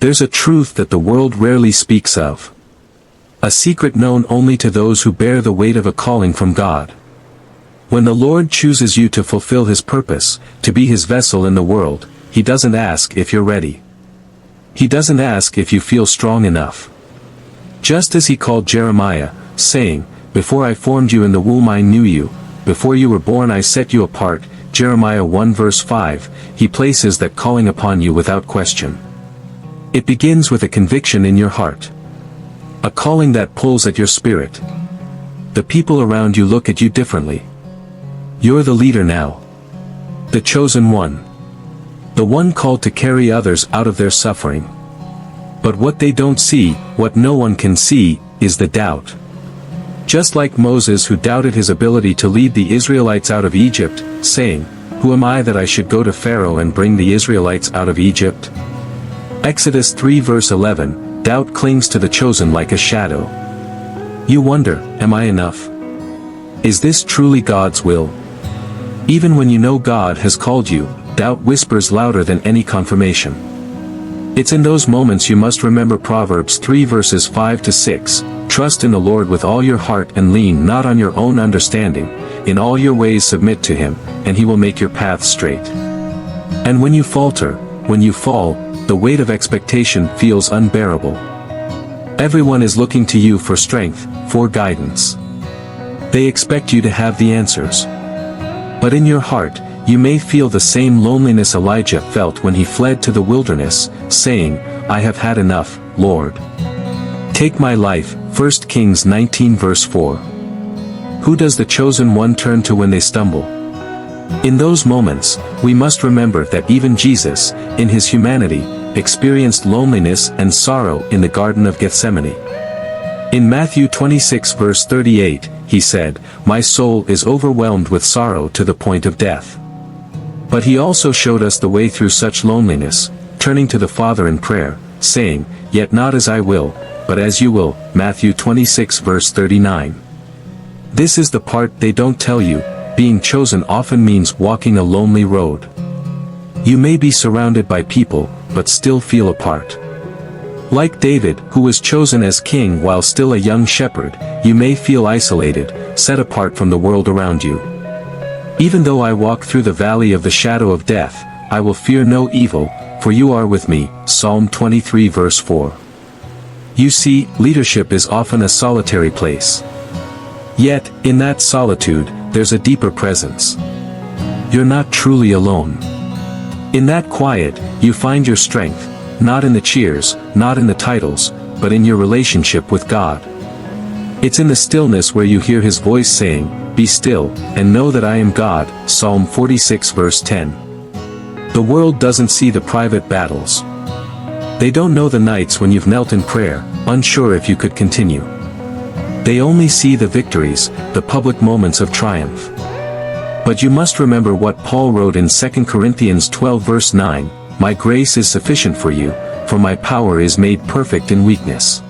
There's a truth that the world rarely speaks of. A secret known only to those who bear the weight of a calling from God. When the Lord chooses you to fulfill His purpose, to be His vessel in the world, He doesn't ask if you're ready. He doesn't ask if you feel strong enough. Just as He called Jeremiah, saying, "Before I formed you in the womb I knew you, before you were born I set you apart," Jeremiah 1 verse 5, He places that calling upon you without question. It begins with a conviction in your heart. A calling that pulls at your spirit. The people around you look at you differently. You're the leader now. The chosen one. The one called to carry others out of their suffering. But what they don't see, what no one can see, is the doubt. Just like Moses, who doubted his ability to lead the Israelites out of Egypt, saying, "Who am I that I should go to Pharaoh and bring the Israelites out of Egypt?" Exodus 3 verse 11, doubt clings to the chosen like a shadow. You wonder, am I enough? Is this truly God's will? Even when you know God has called you, doubt whispers louder than any confirmation. It's in those moments you must remember Proverbs 3 verses 5 to 6, "Trust in the Lord with all your heart and lean not on your own understanding, in all your ways submit to Him, and He will make your paths straight." And when you falter, when you fall, the weight of expectation feels unbearable. Everyone is looking to you for strength, for guidance. They expect you to have the answers. But in your heart, you may feel the same loneliness Elijah felt when he fled to the wilderness, saying, "I have had enough, Lord. Take my life," 1 Kings 19 verse 4. Who does the chosen one turn to when they stumble? In those moments, we must remember that even Jesus, in His humanity, experienced loneliness and sorrow in the Garden of Gethsemane. In Matthew 26 verse 38, He said, "My soul is overwhelmed with sorrow to the point of death." But He also showed us the way through such loneliness, turning to the Father in prayer, saying, "Yet not as I will, but as you will," Matthew 26 verse 39. This is the part they don't tell you, being chosen often means walking a lonely road. You may be surrounded by people, but still feel apart. Like David, who was chosen as king while still a young shepherd, you may feel isolated, set apart from the world around you. "Even though I walk through the valley of the shadow of death, I will fear no evil, for you are with me," Psalm 23 verse 4. You see, leadership is often a solitary place. Yet, in that solitude, there's a deeper presence. You're not truly alone. In that quiet, you find your strength, not in the cheers, not in the titles, but in your relationship with God. It's in the stillness where you hear His voice saying, "Be still, and know that I am God," Psalm 46 verse 10. The world doesn't see the private battles. They don't know the nights when you've knelt in prayer, unsure if you could continue. They only see the victories, the public moments of triumph. But you must remember what Paul wrote in 2 Corinthians 12 verse 9, "My grace is sufficient for you, for my power is made perfect in weakness."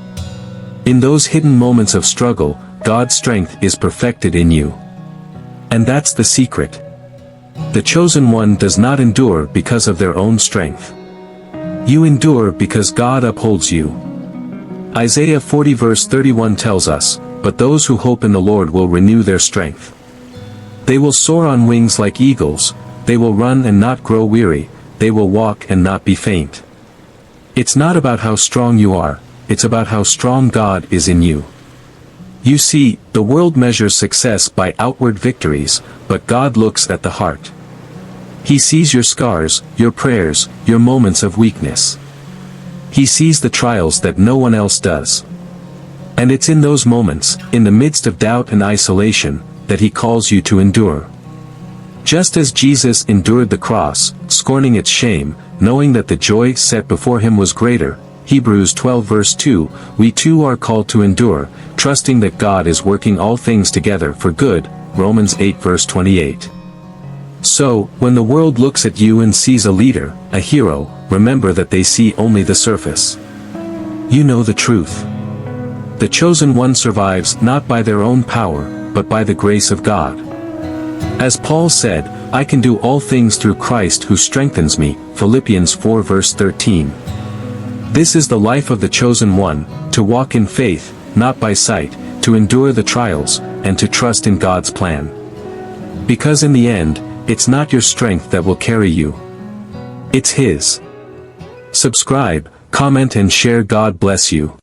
In those hidden moments of struggle, God's strength is perfected in you. And that's the secret. The chosen one does not endure because of their own strength. You endure because God upholds you. Isaiah 40 verse 31 tells us, "But those who hope in the Lord will renew their strength. They will soar on wings like eagles, they will run and not grow weary, they will walk and not be faint." It's not about how strong you are, it's about how strong God is in you. You see, the world measures success by outward victories, but God looks at the heart. He sees your scars, your prayers, your moments of weakness. He sees the trials that no one else does. And it's in those moments, in the midst of doubt and isolation, that He calls you to endure. Just as Jesus endured the cross, scorning its shame, knowing that the joy set before Him was greater, Hebrews 12 verse 2, we too are called to endure, trusting that God is working all things together for good, Romans 8 verse 28. So, when the world looks at you and sees a leader, a hero, remember that they see only the surface. You know the truth. The chosen one survives not by their own power, but by the grace of God. As Paul said, "I can do all things through Christ who strengthens me," Philippians 4 verse 13. This is the life of the chosen one, to walk in faith, not by sight, to endure the trials, and to trust in God's plan. Because in the end, it's not your strength that will carry you. It's His. Subscribe, comment and share. God bless you.